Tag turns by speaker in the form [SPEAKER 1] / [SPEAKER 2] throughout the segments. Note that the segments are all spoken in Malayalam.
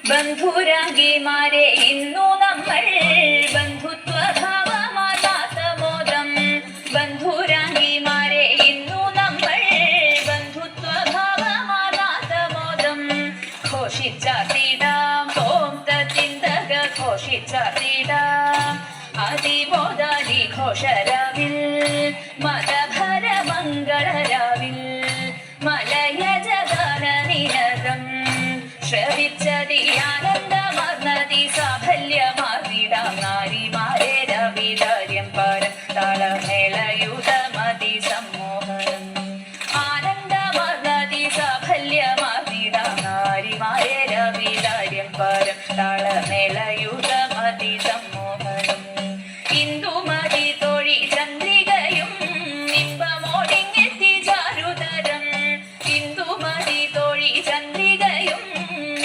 [SPEAKER 1] ബന്ധുരാഗിമാരെ ഇന്നു നമ്മൾ ബന്ധുത്വഭാവമാതാസമോദം. ബന്ധുരാഗിമാരെ ഇന്നു നമ്മൾ ബന്ധുത്വഭാവമാതാസമോദം. ഘോഷിച്ചാർത്തിടാം ഓം തത്തിന്തക ഘോഷിച്ചാർത്തിടാം അതിബോധാദി ഘോഷരാവിൽ മതഭര മംഗളരാവിൽ മലയജഗാന നിനദം ശ്രവിച്ചതി ആനന്ദമർന്നതി സാഫല്യമാർന്നിടാം നാരിമാരെ രവിതാര്യം പരം താളമേളയുതമതി സമ്മോഹനം. ആനന്ദമർന്നതി സാഫല്യമാർന്നിടാം നാരിമാരെ രവിതാര്യം പരം താളമേളയുതമതി സമ്മോഹനം. ഇന്ദുമതി തൊഴി ചന്ദ്രികയും ഇമ്പമോടിങ്ങെത്തി ചാരുതരം. ഇന്ദുമതി തൊഴി ചന്ദ്രികയും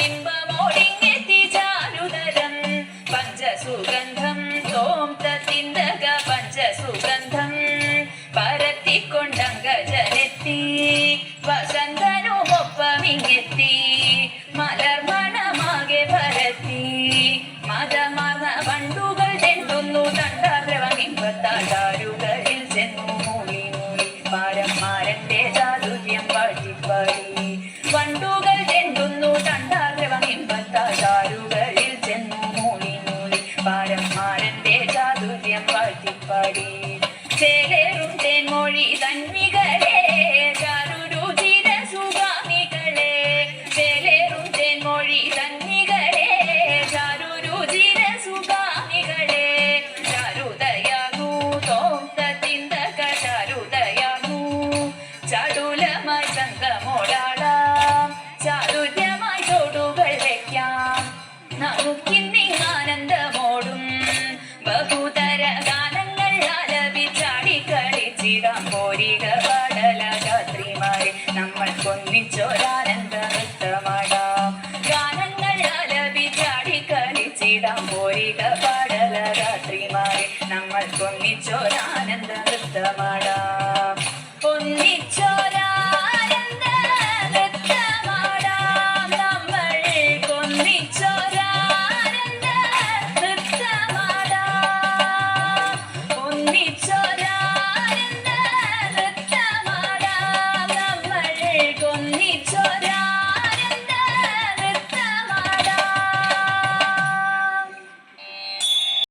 [SPEAKER 1] ഇമ്പമോടിങ്ങെത്തി ചാരുതരം. പഞ്ചസുഗന്ധം തോം തത്തിന്തക പഞ്ചസുഗന്ധം പരത്തിക്കൊണ്ടങ്കജനെത്തി വസന്തനുമൊപ്പമിങ്ങെത്തി മലർമണമാകെ പരത്തി. മതമർന്ന വണ്ടുകൾ തെണ്ടുന്നു തണ്ടാരവങ്ങിമ്പത്താരുകളിൽ ചെന്നു മൂളി മൂളി പാരന്മാരന്റെ ചാതുര്യം പാടിപ്പാടി. വണ്ടുകൾ തെണ്ടുന്നു തണ്ടാരവങ്ങിമ്പത്താരുകളിൽ ചെന്നു മൂളി മൂളി പാരന്മാരന്റെ ചാതുര്യം പാടിപ്പാടി. ചേലേറും തേൻമൊഴി തന്മികളെ ചാരുരുചിര സുഗാമികളെ. ചേലേറും തേൻമൊഴി തന്മികളെ ചാരുരുചിര സുഗാമികളെ. ചാരുതയാകൂ തോം തത്തിന്തക ചാരുതയാകൂ ചടുലമായി സംഗമോടാടാം ചാതുര്യമായി ചോടുകൾ വയ്ക്കാം നമുക്കിന്നിങ്ങാനന്ദമോടും. ബഹുതര ഗാനങ്ങൾ ആലപിച്ചാടിക്കളിച്ചിടാം പോരിക പാടല രാത്രിമാരെ നമ്മൾക്കൊന്നിച്ചൊരാനന്ദം.